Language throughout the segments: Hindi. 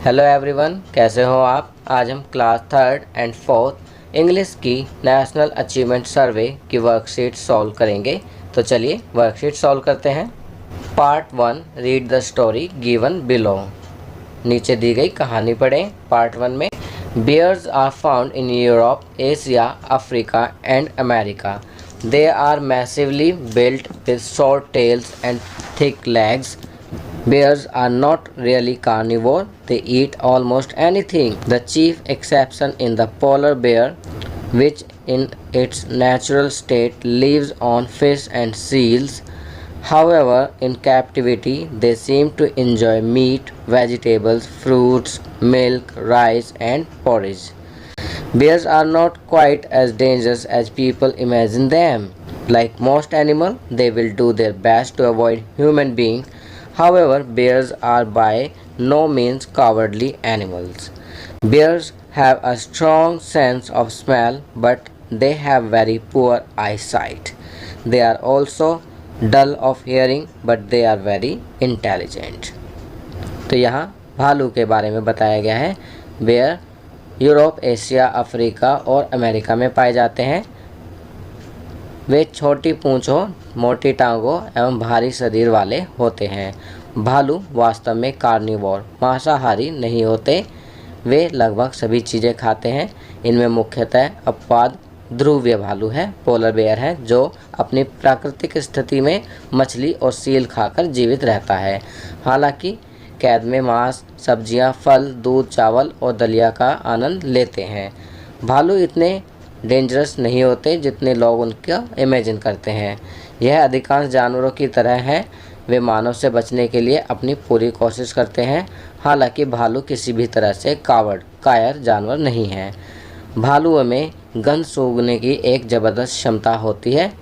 हेलो एवरीवन, कैसे हो आप। आज हम class third and fourth English की नेशनल अचीवमेंट सर्वे की वर्कशीट सॉल्व करेंगे। तो चलिए वर्कशीट सॉल्व करते हैं। Part 1, read the story given below. नीचे दी गई कहानी पढ़ें। पार्ट 1 में bears are found in Europe, Asia, Africa and America. They are massively built with short tails and thick legs. Bears are not really carnivore, they eat almost anything. The chief exception in the polar bear, which in its natural state lives on fish and seals. However, in captivity, they seem to enjoy meat, vegetables, fruits, milk, rice, and porridge. Bears are not quite as dangerous as people imagine them. Like most animals, they will do their best to avoid human beings. However, bears are by no means cowardly animals. Bears have a strong sense of smell, but they have very poor eyesight. They are also dull of hearing, but they are very intelligent. तो यहाँ भालू के बारे में बताया गया है। बेयर यूरोप, एशिया, अफ्रीका और अमेरिका में पाए जाते हैं। वे छोटी पूंछों, मोटी टांगों एवं भारी शरीर वाले होते हैं। भालू वास्तव में कार्निवोर, मांसाहारी नहीं होते। वे लगभग सभी चीज़ें खाते हैं। इनमें मुख्यतः अपवाद ध्रुवीय भालू है, पोलर बेयर है, जो अपनी प्राकृतिक स्थिति में मछली और सील खाकर जीवित रहता है। हालांकि कैद में मांस, सब्जियां, फल, दूध, चावल और दलिया का आनंद लेते हैं। भालू इतने डेंजरस नहीं होते जितने लोग उनका इमेजिन करते हैं। यह अधिकांश जानवरों की तरह है, वे मानव से बचने के लिए अपनी पूरी कोशिश करते हैं। हालांकि भालू किसी भी तरह से कायर जानवर नहीं है। भालुओं में गंध सूंघने की एक ज़बरदस्त क्षमता होती है,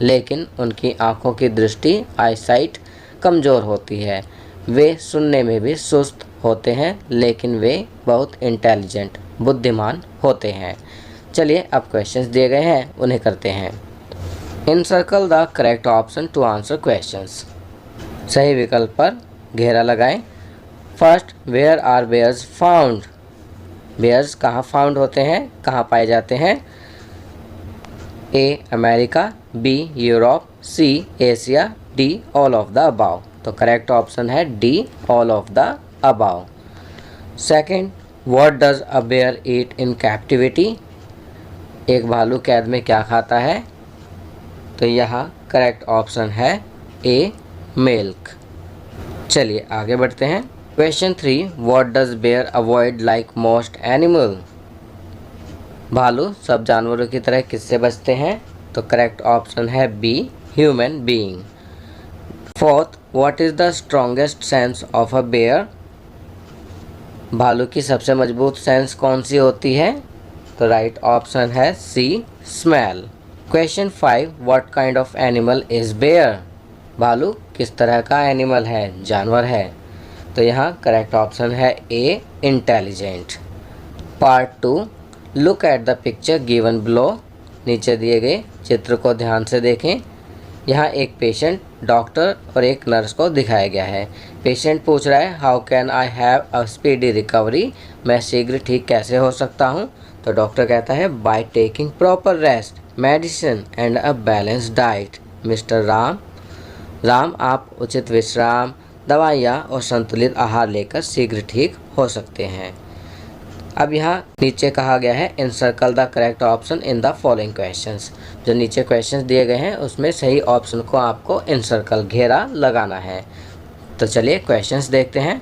लेकिन उनकी आँखों की दृष्टि आईसाइट कमज़ोर होती है। वे सुनने में भी सुस्त होते हैं, लेकिन वे बहुत इंटेलिजेंट, बुद्धिमान होते हैं। चलिए अब क्वेश्चंस दिए गए हैं, उन्हें करते हैं। Encircle the correct option to answer questions. सही विकल्प पर घेरा लगाएं। First, where are bears found. Bears कहाँ फाउंड होते हैं, कहाँ पाए जाते हैं। A America, B Europe, C Asia, D all of the above. तो करेक्ट ऑप्शन है D, all of the above. Second, what does a bear eat in captivity. एक भालू कैद में क्या खाता है। तो यहाँ करेक्ट ऑप्शन है ए, मिल्क। चलिए आगे बढ़ते हैं। Question 3, what does bear avoid like most animal. भालू सब जानवरों की तरह किससे बचते हैं। तो करेक्ट ऑप्शन है B, human being. Fourth, what is the strongest sense of a bear. भालू की सबसे मजबूत सेंस कौन सी होती है। तो राइट ऑप्शन है C, smell. Question 5, what kind of animal is bear. भालू किस तरह का एनिमल है, जानवर है। तो यहाँ करेक्ट ऑप्शन है A, intelligent. Part 2, look at the picture given below. नीचे दिए गए चित्र को ध्यान से देखें। यहाँ एक पेशेंट, डॉक्टर और एक नर्स को दिखाया गया है। पेशेंट पूछ रहा है how can I have a speedy recovery. मैं शीघ्र ठीक कैसे हो सकता हूँ। तो डॉक्टर कहता है by taking proper rest, medicine and a balance diet. Mister Ram, आप उचित विश्राम, दवाइयाँ और संतुलित आहार लेकर शीघ्र ठीक हो सकते हैं। अब यहाँ नीचे कहा गया है encircle the correct option in the following questions. जो नीचे क्वेश्चंस दिए गए हैं उसमें सही ऑप्शन को आपको इनसर्कल, घेरा लगाना है। तो चलिए क्वेश्चंस देखते हैं।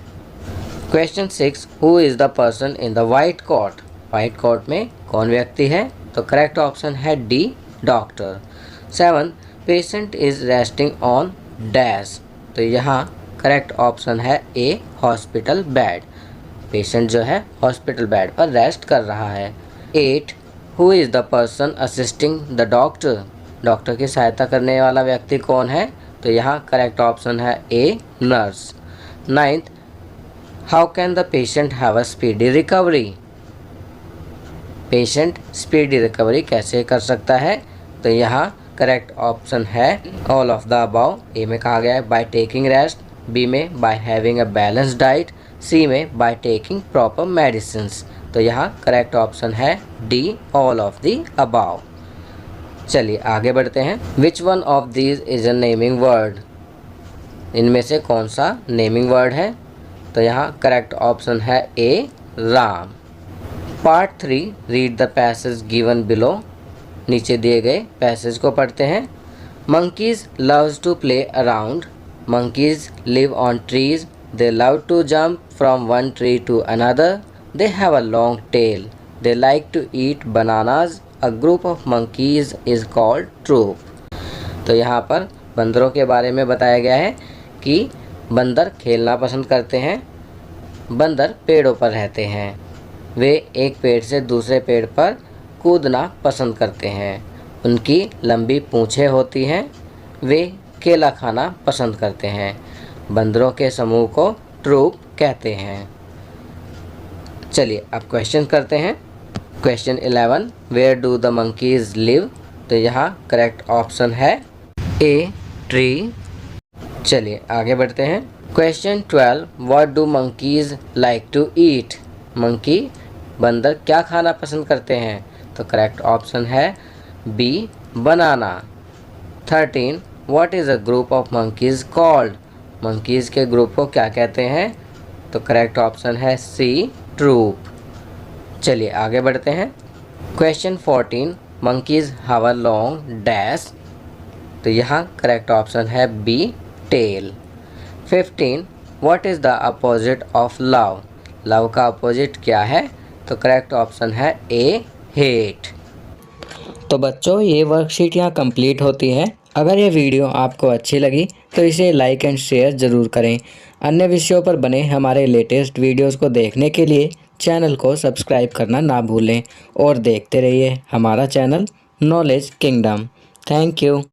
Question 6, who is the person in the white coat. White coat में कौन व्यक्ति है। तो करेक्ट ऑप्शन है D, doctor. 7, patient is resting on dash. तो यहाँ करेक्ट ऑप्शन है ए, हॉस्पिटल बेड। पेशेंट जो है हॉस्पिटल बेड पर रेस्ट कर रहा है। 8, who is the person assisting the doctor. Doctor की सहायता करने वाला व्यक्ति कौन है। तो यहाँ करेक्ट ऑप्शन है A, nurse. 9th, how can the patient have a speedy recovery. Patient speedy recovery कैसे कर सकता है। तो यहाँ करेक्ट ऑप्शन है all of the above. A में कहा गया है बाय टेकिंग रेस्ट, बी में by having a balance diet, C में बाय टेकिंग प्रॉपर मेडिसिन्स। तो यहाँ करेक्ट ऑप्शन है D, all of the above. चलिए आगे बढ़ते हैं। Which one of these is a naming word? इनमें से कौन सा नेमिंग वर्ड है? तो यहाँ करेक्ट ऑप्शन है A, Ram. Part 3, read the passage given below. नीचे दिए गए पैसेज को पढ़ते हैं। Monkeys loves to play around. Monkeys live on trees. They love to jump from one tree to another. They have a long tail. They like to eat bananas. A group of monkeys is called troop. तो यहाँ पर बंदरों के बारे में बताया गया है कि बंदर खेलना पसंद करते हैं। बंदर पेड़ों पर रहते हैं। वे एक पेड़ से दूसरे पेड़ पर कूदना पसंद करते हैं। उनकी लंबी पूँछें होती हैं। वे केला खाना पसंद करते हैं। बंदरों के समूह को ट्रूप कहते हैं। चलिए अब क्वेश्चन करते हैं। Question 11, where do the monkeys live? तो यहाँ करेक्ट ऑप्शन है ए, ट्री। चलिए आगे बढ़ते हैं। Question 12, what do monkeys like to eat? Monkey बंदर क्या खाना पसंद करते हैं? तो करेक्ट ऑप्शन है B, banana. 13, what is a group of monkeys called? Monkeys के ग्रुप को क्या कहते हैं? तो करेक्ट ऑप्शन है सी, ट्रूप। चलिए आगे बढ़ते हैं। Question 14, monkeys have a long dash. तो यहाँ करेक्ट ऑप्शन है B, tail. 15, what is the opposite of love? Love का अपोजिट क्या है? तो करेक्ट ऑप्शन है ए, हेट। तो बच्चों ये वर्कशीट यहाँ कंप्लीट होती है। अगर ये वीडियो आपको अच्छी लगी तो इसे लाइक एंड शेयर ज़रूर करें। अन्य विषयों पर बने हमारे लेटेस्ट वीडियोस को देखने के लिए चैनल को सब्सक्राइब करना ना भूलें और देखते रहिए हमारा channel knowledge kingdom. Thank you.